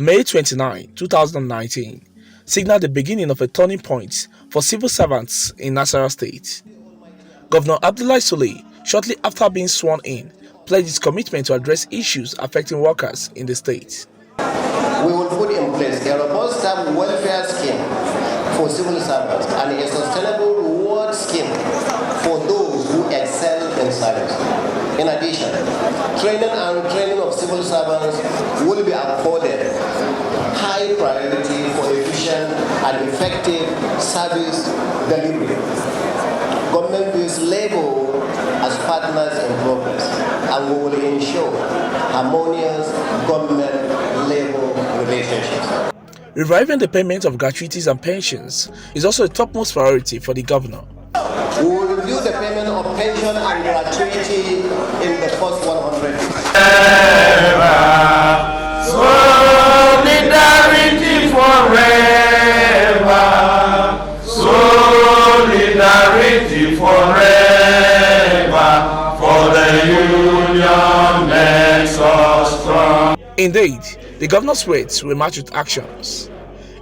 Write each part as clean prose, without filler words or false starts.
May 29, 2019 signaled the beginning of a turning point for civil servants in Nasarawa State. Governor Abdullahi Sule, shortly after being sworn in, pledged his commitment to address issues affecting workers in the state. We will put in place a robust staff welfare scheme for civil servants and a sustainable reward scheme for those who excel in service. In addition, training of civil servants will be accorded high priority for efficient and effective service delivery. Government views labor as partners in progress, and we will ensure harmonious government-labor relationships. Reviving the payment of gratuities and pensions is also a topmost priority for the governor. We will review the payment of pension and gratuity in the first 100 days. Solidarity forever. Solidarity forever. For the union makes us strong. Indeed, the governor's words were matched with actions.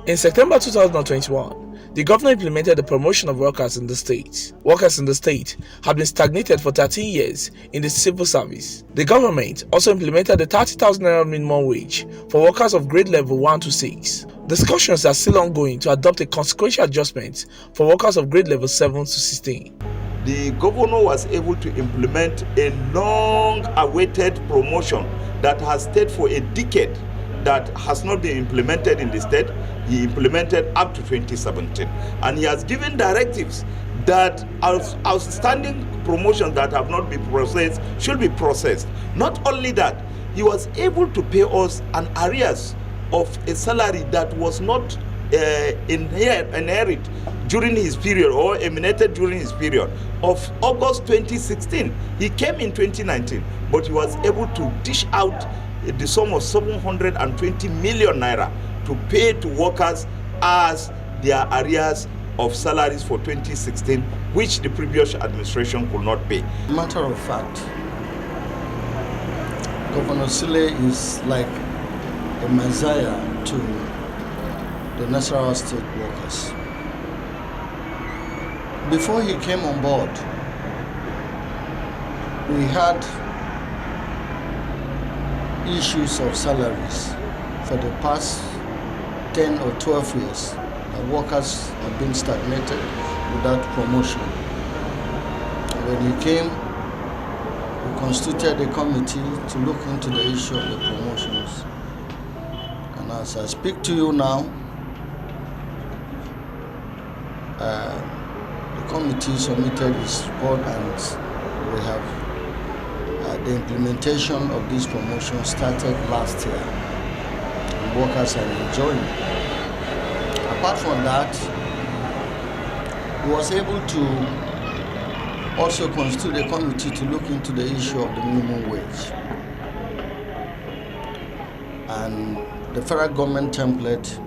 In September 2021, the governor implemented the promotion of workers in the state. Workers in the state had been stagnated for 13 years in the civil service. The government also implemented the 30,000 naira minimum wage for workers of grade level 1 to 6. Discussions are still ongoing to adopt a consequential adjustment for workers of grade level 7 to 16. The governor was able to implement a long-awaited promotion that has stayed for a decade, that has not been implemented in the state. He implemented up to 2017, and he has given directives that outstanding promotions that have not been processed should be processed. Not only that, he was able to pay us an arrears of a salary that was not inherited during his period or emanated during his period of August 2016. He came in 2019, but he was able to dish out the sum of 720 million naira to pay to workers as their arrears of salaries for 2016, which the previous administration could not pay. Matter of fact, Governor Sule is like the messiah to the Nasarawa state workers. Before he came on board, we had issues of salaries for the past 10 or 12 years. The workers have been stagnated without promotion. When he came, we constituted a committee to look into the issue of the promotions. And as I speak to you now, the committee submitted its report, and we have the implementation of this promotion started last year, and workers are enjoying it. Apart from that, he was able to also constitute a committee to look into the issue of the minimum wage. And the federal government template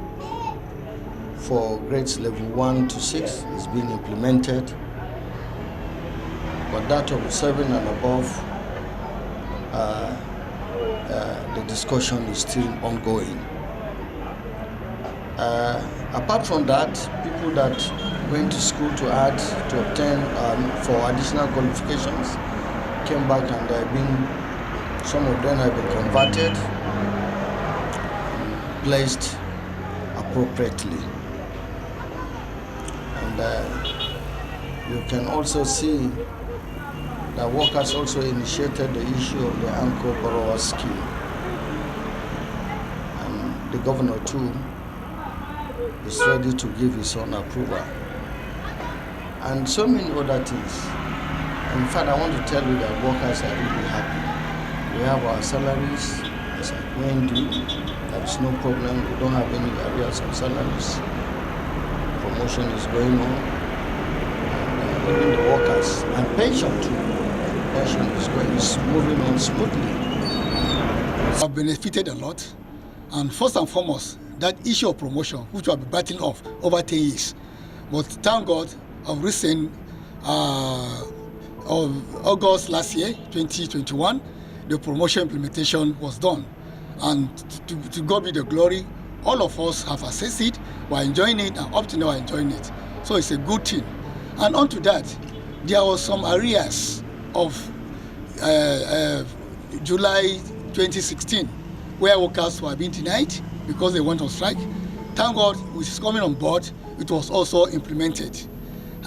for grades level 1 to 6 is being implemented, but that of 7 and above, the discussion is still ongoing. Apart from that, people that went to school to obtain for additional qualifications came back, and some of them have been converted and placed appropriately. And you can also see that workers also initiated the issue of the anchor borrower scheme. And the governor too is ready to give his own approval. And so many other things. In fact, I want to tell you that workers are really happy. We have our salaries as when due. There is no problem. We don't have any arrears on salaries. Promotion is going on. And even the workers and pension too. Pension is moving on smoothly. I've benefited a lot, and first and foremost, that issue of promotion, which we have been battling off over 10 years. But thank God, of recent of August last year, 2021, the promotion implementation was done. And to God be the glory, all of us have accessed it, we're enjoying it, and up to now we're enjoying it. So it's a good thing. And on to that, there was some areas of July 2016 where workers were being denied because they went on strike. Thank God, which is coming on board, it was also implemented.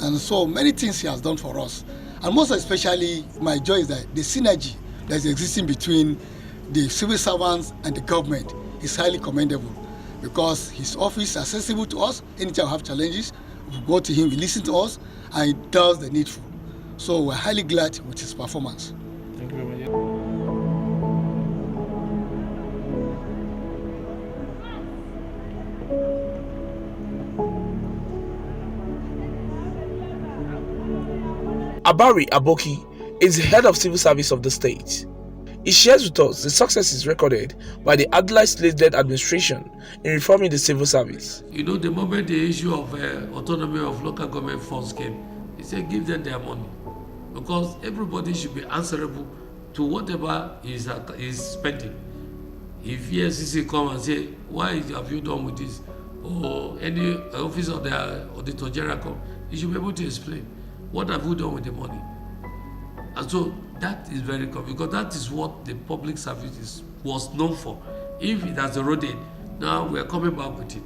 And so many things he has done for us. And most especially, my joy is that the synergy that is existing between the civil servants and the government is highly commendable, because his office is accessible to us. Anytime we have challenges, we go to him, he listens to us, and he does the needful. So we're highly glad with his performance. Thank you very much. Abari Aboki is the head of civil service of the state. He shares with us the successes recorded by the Adlai state-led administration in reforming the civil service. You know, the moment the issue of autonomy of local government funds came, he said give them their money, because everybody should be answerable to whatever is spending. If EFCC come and say, why have you done with this? Or any office of the Auditor General come, you should be able to explain, what have you done with the money? And so that is very common, because that is what the public service was known for. If it has eroded, now we are coming back with it.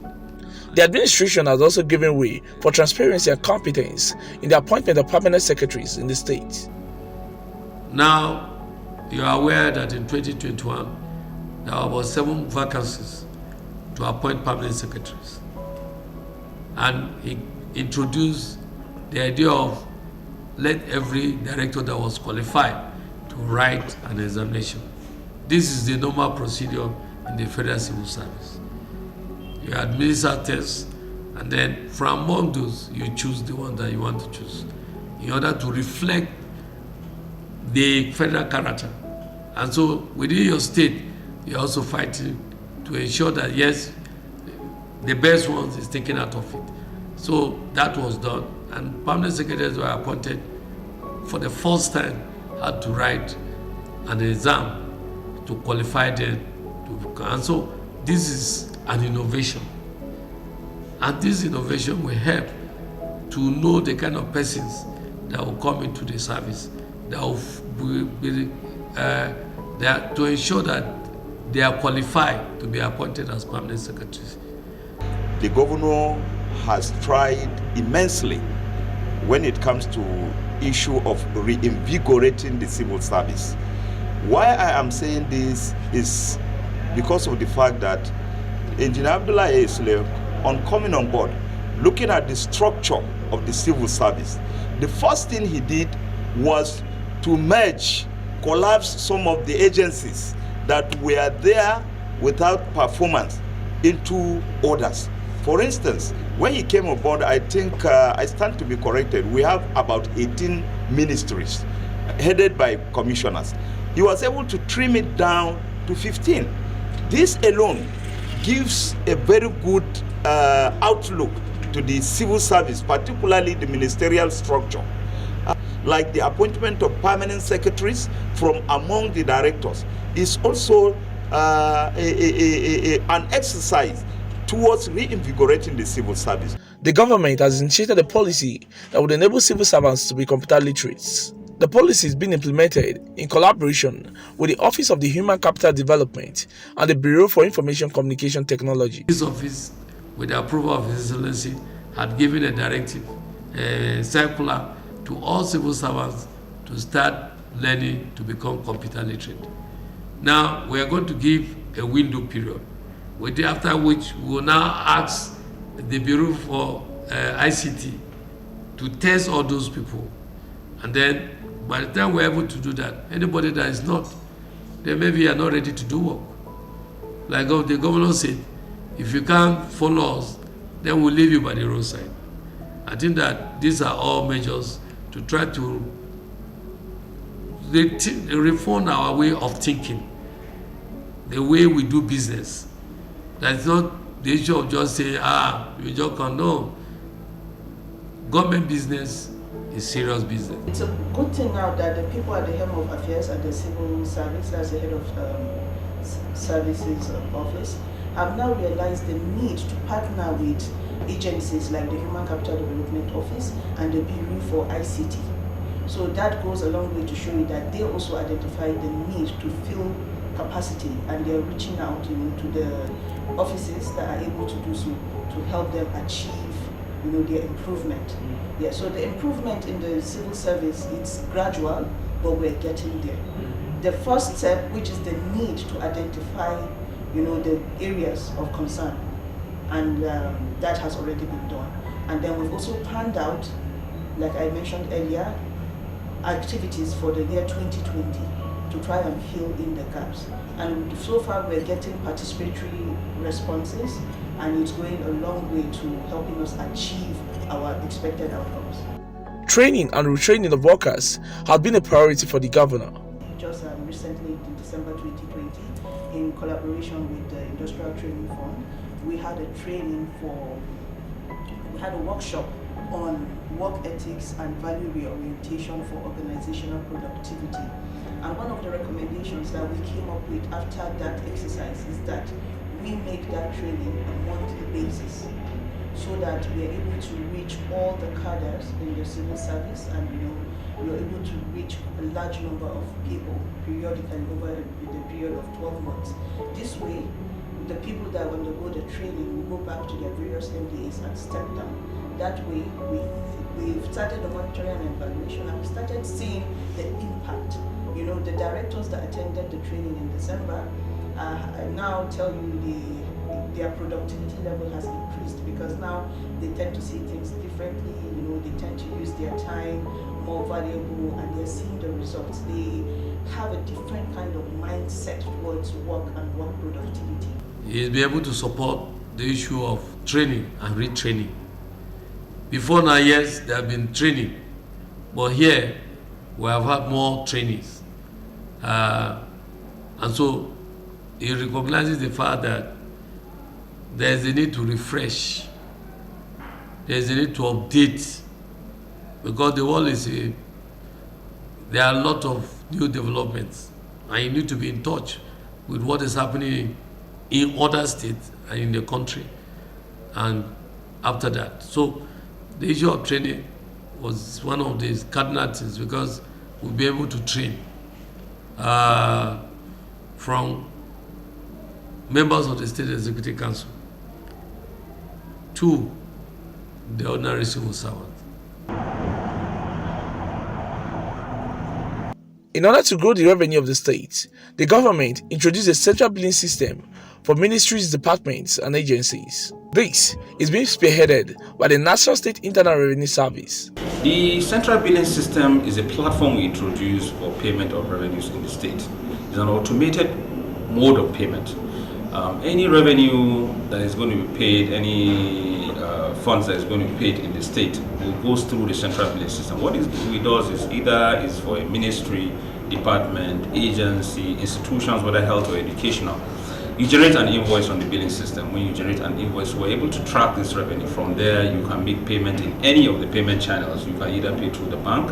The administration has also given way for transparency and competence in the appointment of permanent secretaries in the state. Now, you are aware that in 2021, there are about 7 vacancies to appoint permanent secretaries. And he introduced the idea of let every director that was qualified to write an examination. This is the normal procedure in the Federal Civil Service. You administer tests, and then from among those, you choose the one that you want to choose in order to reflect the federal character. And so within your state, you're also fighting to ensure that, yes, the best ones is taken out of it. So that was done, and permanent secretaries were appointed for the first time, had to write an exam to qualify them to become. And so this is an innovation. And this innovation will help to know the kind of persons that will come into the service, that will be to ensure that they are qualified to be appointed as permanent secretaries. The governor has tried immensely when it comes to issue of reinvigorating the civil service. Why I am saying this is because of the fact that Engineer Abdullah Sule, on coming on board, looking at the structure of the civil service, the first thing he did was to merge, collapse some of the agencies that were there without performance into others. For instance, when he came on board, I think I stand to be corrected, we have about 18 ministries headed by commissioners. He was able to trim it down to 15. This alone gives a very good outlook to the civil service, particularly the ministerial structure. Like the appointment of permanent secretaries from among the directors is also an exercise towards reinvigorating the civil service. The government has initiated a policy that would enable civil servants to be computer literate. The policy is being implemented in collaboration with the Office of the Human Capital Development and the Bureau for Information Communication Technology. This office, with the approval of His Excellency, had given a directive, a circular to all civil servants to start learning to become computer literate. Now, we are going to give a window period, after which we will now ask the Bureau for ICT to test all those people. And then, by the time we're able to do that, anybody that is not, then maybe you are not ready to do work. Like the governor said, if you can't follow us, then we'll leave you by the roadside. I think that these are all measures to try to reform our way of thinking, the way we do business. That's not the issue of just saying, you just can't know. Government business is serious business. It's a good thing now that the people at the helm of affairs at the civil service, as the head of Services Office have now realized the need to partner with agencies like the Human Capital Development Office and the Bureau for ICT. So that goes a long way to show you that they also identify the need to fill capacity, and they're reaching out, to the offices that are able to do so to help them achieve, their improvement. Yeah. So the improvement in the civil service, it's gradual, but we're getting there. The first step, which is the need to identify, the areas of concern, and that has already been done. And then we've also planned out, like I mentioned earlier, activities for the year 2020 to try and fill in the gaps. And so far we're getting participatory responses, and it's going a long way to helping us achieve our expected outcomes. Training and retraining of workers have been a priority for the governor. Just recently, in December 2020, in collaboration with the Industrial Training Fund, we had a workshop on work ethics and value reorientation for organizational productivity. And one of the recommendations that we came up with after that exercise is that we make that training a monthly basis, so that we are able to reach all the cadres in the civil service, and we are able to reach a large number of people periodically over the period of 12 months. This way, the people that undergo the training will go back to their various MDAs and step down. That way, we've started the monitoring and evaluation, and we started seeing the impact. The directors that attended the training in December now tell you their productivity level has increased, because now they tend to see things differently. They tend to use their time more valuable, and they're seeing the results. They have a different kind of mindset towards work and work productivity. He'll be able to support the issue of training and retraining. Before now, yes, there have been training, but here we have had more trainees. And so he recognizes the fact that there is a need to refresh, there is a need to update, because the world is there are a lot of new developments, and you need to be in touch with what is happening in other states and in the country. And after that, so the issue of training was one of the cardinal things, because we'll be able to train from members of the State Executive Council to the ordinary civil servant. In order to grow the revenue of the state, the government introduced a central billing system for ministries, departments, and agencies. This is being spearheaded by the National State Internal Revenue Service. The central billing system is a platform we introduced for payment of revenues in the state. It's an automated mode of payment. Any revenue that is going to be paid, any funds that is going to be paid in the state, goes through the central billing system. What it does is either is for a ministry, department, agency, institutions, whether health or educational. You generate an invoice on the billing system. When you generate an invoice, we're able to track this revenue. From there, you can make payment in any of the payment channels. You can either pay through the bank,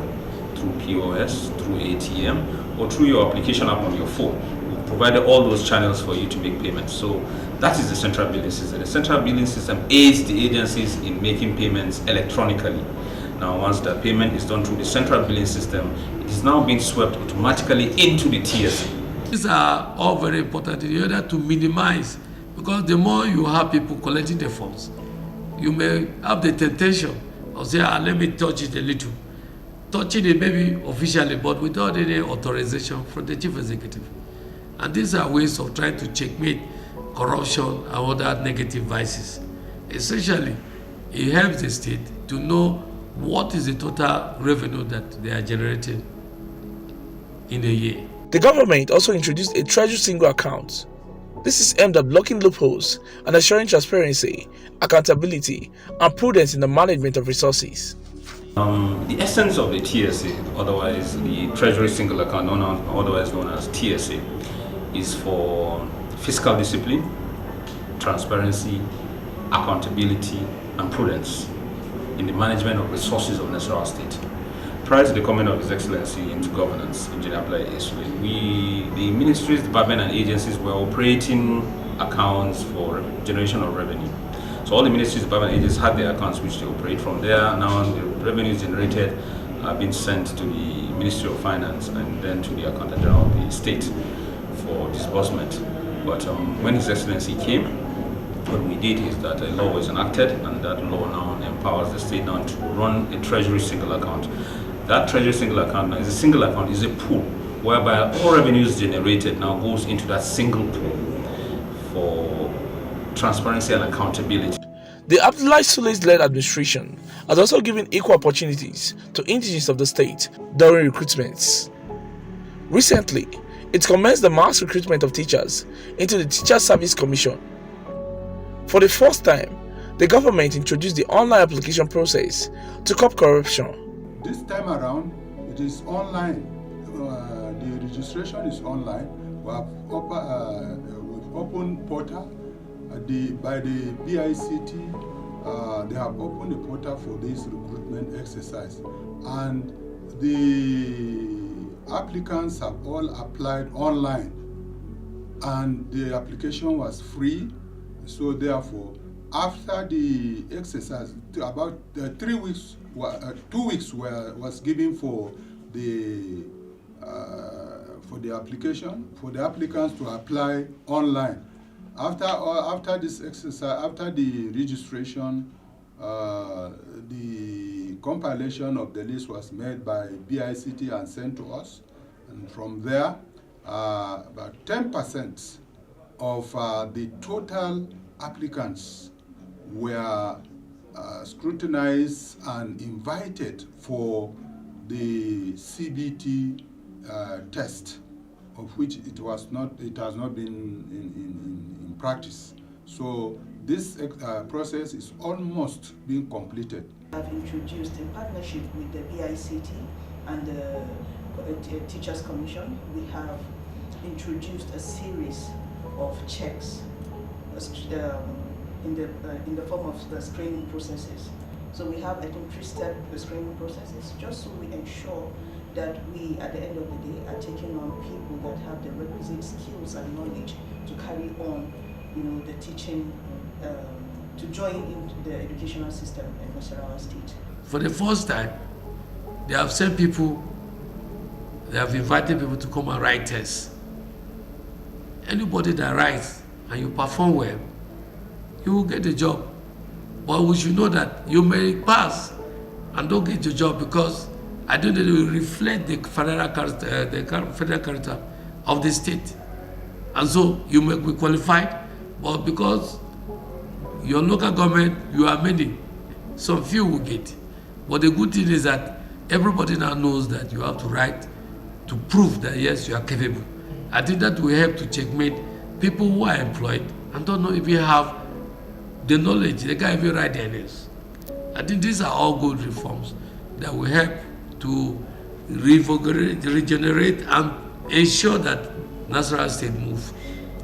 through POS, through ATM, or through your application app on your phone. We've provided all those channels for you to make payments. So that is the central billing system. The central billing system aids the agencies in making payments electronically. Now, once the payment is done through the central billing system, it is now being swept automatically into the TSA. These are all very important in order to minimize, because the more you have people collecting the funds, you may have the temptation of saying, let me touch it a little. Touching it maybe officially, but without any authorization from the chief executive. And these are ways of trying to checkmate corruption and other negative vices. Essentially, it helps the state to know what is the total revenue that they are generating in a year. The government also introduced a Treasury Single Account. This is aimed at blocking loopholes and assuring transparency, accountability, and prudence in the management of resources. The essence of the TSA, otherwise the Treasury Single Account, otherwise known as TSA, is for fiscal discipline, transparency, accountability, and prudence in the management of resources of Nasarawa State. prior to the coming of His Excellency into governance, Engineer Sule, the ministries, department and agencies were operating accounts for generation of revenue. So all the ministries, department and agencies had their accounts which they operate from there. Now the revenues generated are being sent to the Ministry of Finance and then to the Accountant General of the state for disbursement. But when His Excellency came, what we did is that a law was enacted, and that law now empowers the state now to run a treasury single account. That treasury single account now is a single account, is a pool whereby all revenues generated now goes into that single pool for transparency and accountability. The Abdullahi Sule's-led administration has also given equal opportunities to indigenes of the state during recruitments. Recently, it commenced the mass recruitment of teachers into the Teacher Service Commission. For the first time, the government introduced the online application process to curb corruption. This time around, it is online. The registration is online. We've opened portal by the BICT. They have opened a portal for this recruitment exercise, and the applicants have all applied online, and the application was free. So therefore, after the exercise, about 3 weeks, 2 weeks was given for the application, for the applicants to apply online. After this exercise, after the registration, the compilation of the list was made by BICT and sent to us, and from there, about 10% of the total applicants were scrutinized and invited for the CBT test, of which it has not been in practice. So this process is almost being completed. I've introduced in partnership with the BICT and the Teachers Commission, we have introduced a series of checks in the form of the screening processes. So we have, I think, 3-step screening processes, just so we ensure that we, at the end of the day, are taking on people that have the requisite skills and knowledge to carry on, the teaching, to join into the educational system in Nasarawa State. For the first time, they have sent people, they have invited people to come and write tests. Anybody that writes and you perform well, you will get the job. But we should know that you may pass and don't get your job because I don't know it will reflect the federal character of the state. And so you may be qualified, but because your local government, you are many, some few will get. But the good thing is that everybody now knows that you have to write to prove that yes, you are capable. I think that will help to checkmate people who are employed and don't know if you have the knowledge, they can't even write their names. I think these are all good reforms that will help to regenerate and ensure that Nasarawa State move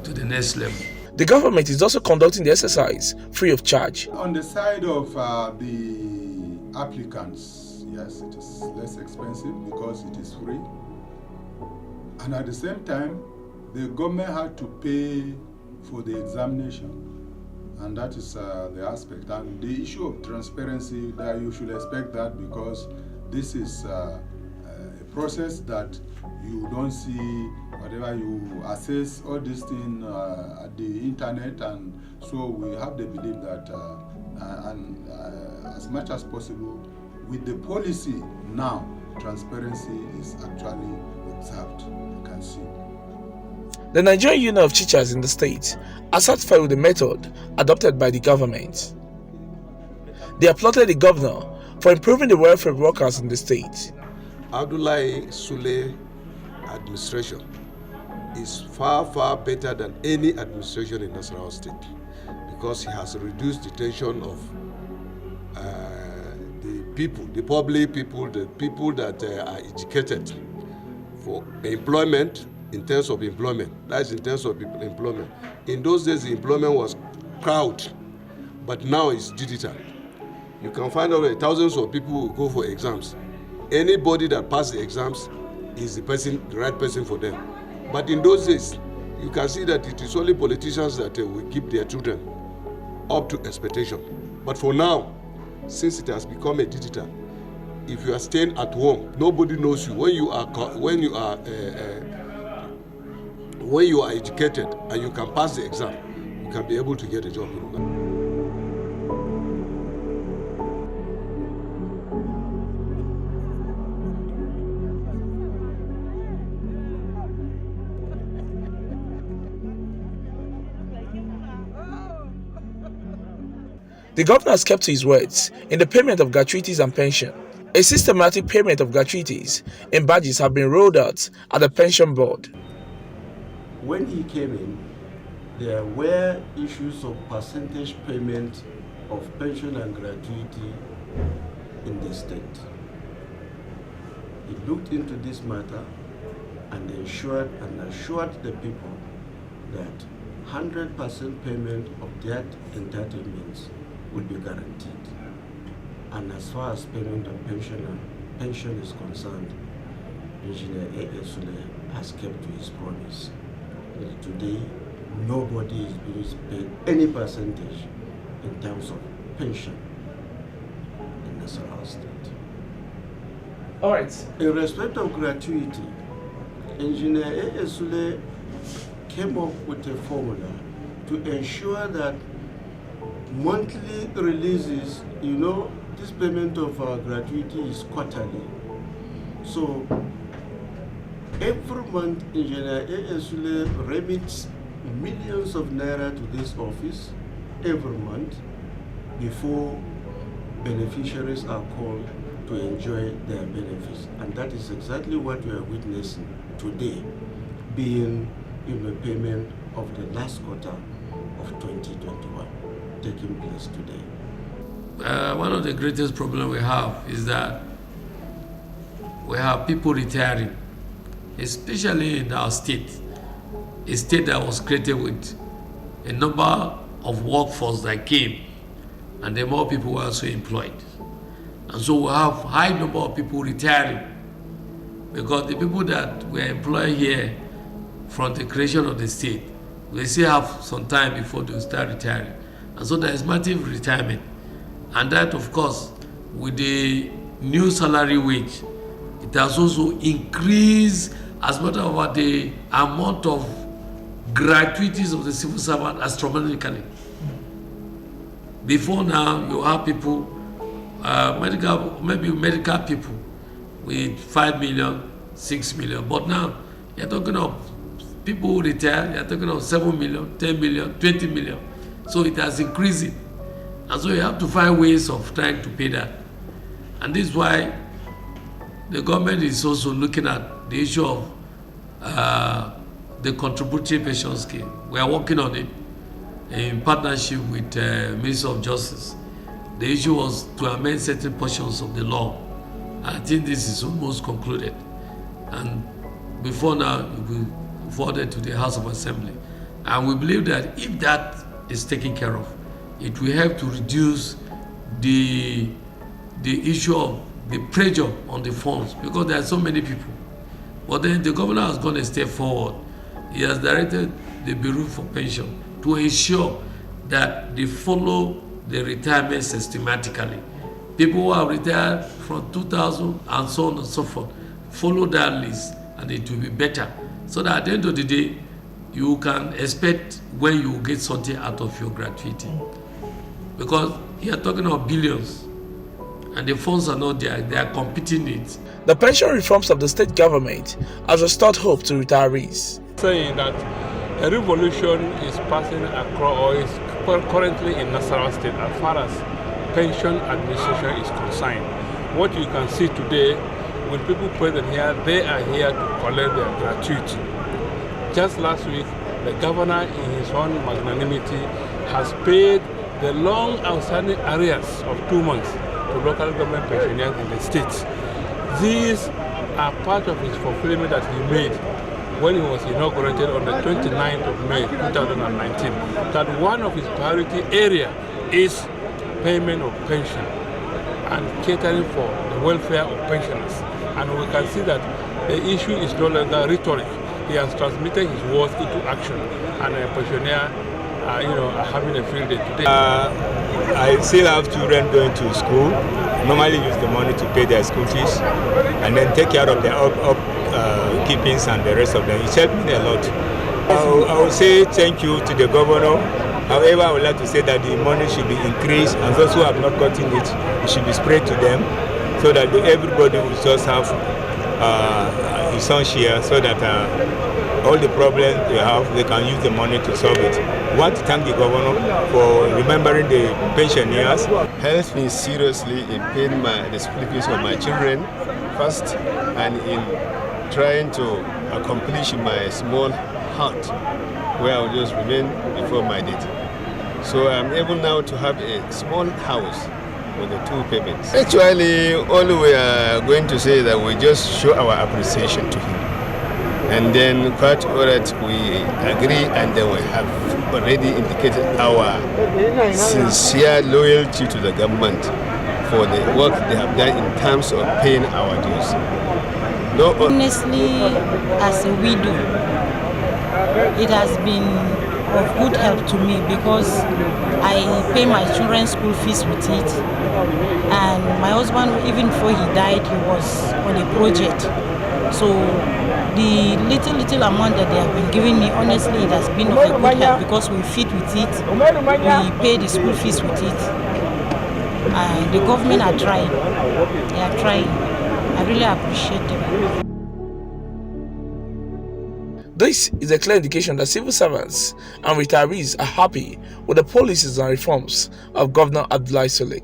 to the next level. The government is also conducting the exercise free of charge. On the side of the applicants, yes, it is less expensive because it is free. And at the same time, the government had to pay for the examination. And that is the aspect. And the issue of transparency, that you should expect that because this is a process that you don't see whatever you assess all these things at the internet, and so we have the belief that as much as possible with the policy now, transparency is actually observed. You can see. The Nigerian Union of Teachers in the state are satisfied with the method adopted by the government. They applauded the governor for improving the welfare of workers in the state. Abdullahi Sule administration is far, far better than any administration in Nasarawa State because he has reduced the tension of the people, the public people, the people that are educated for employment. In terms of employment, that's in terms of employment. In those days, the employment was crowd, but now it's digital. You can find out that thousands of people will go for exams anybody that passes the exams is the right person for them. But in those days, you can see that it is only politicians that will keep their children up to expectation. But for now, since it has become a digital, if you are staying at home, nobody knows you. When you are educated and you can pass the exam, you can be able to get a job. The governor has kept to his words in the payment of gratuities and pension. A systematic payment of gratuities in badges have been rolled out at the pension board. When he came in, there were issues of percentage payment of pension and gratuity in the state. He looked into this matter and assured the people that 100% payment of that entitlements will be guaranteed. And as far as payment of pension is concerned, Engineer A.A. Sule has kept to his promise. Today, nobody is being paid any percentage in terms of pension in Nasarawa State. All right. In respect of gratuity, Engineer A.A. Sule came up with a formula to ensure that monthly releases, this payment of gratuity is quarterly. So every month, Engineer A.A. Sule remits millions of naira to this office every month before beneficiaries are called to enjoy their benefits. And that is exactly what we are witnessing today, being in the payment of the last quarter of 2021 taking place today. One of the greatest problems we have is that we have people retiring, especially in our state, a state that was created with a number of workforce that came, and then more people were also employed. And so we have high number of people retiring because the people that were employed here from the creation of the state, they still have some time before they start retiring. And so there is massive retirement. And that, of course, with the new salary wage, it has also increased as much as the amount of gratuities of the civil servant astronomically. Before now, you have people, medical people with 5 million, 6 million. But now, you're talking of people who retire, you're talking of 7 million, 10 million, 20 million. So it has increased. And so you have to find ways of trying to pay that. And this is why the government is also looking at the issue of the contributory pension scheme. We are working on it in partnership with Ministry of Justice. The issue was to amend certain portions of the law. I think this is almost concluded. And before now, it will be forwarded to the House of Assembly. And we believe that if that is taken care of, it will help to reduce the issue of the pressure on the funds, because there are so many people. But then the governor has gone a step forward. He has directed the Bureau for Pension to ensure that they follow the retirement systematically. People who have retired from 2000 and so on and so forth, follow that list, and it will be better. So that at the end of the day, you can expect when you get something out of your gratuity. Because you are talking about billions, and the funds are not there, they are competing needs. The pension reforms of the state government has restored hope to retirees. Saying that a revolution is passing across, or is currently in Nasarawa State as far as pension administration is concerned. What you can see today, when people present here, they are here to collect their gratuity. Just last week, the governor, in his own magnanimity, has paid the long outstanding arrears of 2 months to local government pensioners in the state. These are part of his fulfillment that he made when he was inaugurated on the 29th of May 2019, that one of his priority area is payment of pension and catering for the welfare of pensioners. And we can see that the issue is no longer rhetoric. He has transmitted his words into action, and pensioners are having a field day today. I still have children going to school. Normally use the money to pay their school fees and then take care of their upkeepings and the rest of them. It's helped me a lot. I will say thank you to the governor. However, I would like to say that the money should be increased, and those who have not gotten it, it should be spread to them, so that everybody will just have his own share, so that all the problems they have, they can use the money to solve it. I want to thank the governor for remembering the pensioners. Helps me seriously in paying the school fees of my children first, and in trying to accomplish my small heart, where I will just remain before my death. So I'm able now to have a small house with the 2 payments. Actually, all we are going to say that we just show our appreciation to him. And then quite all that we agree, and then we have already indicated our sincere loyalty to the government for the work they have done in terms of paying our dues. Honestly, as a widow, it has been of good help to me because I pay my children's school fees with it, and my husband, even before he died, he was on a project. So the little amount that they have been giving me, honestly, it has been of a good help because we feed with it, we pay the school fees with it. The government are trying. They are trying. I really appreciate them. This is a clear indication that civil servants and retirees are happy with the policies and reforms of Governor Sule.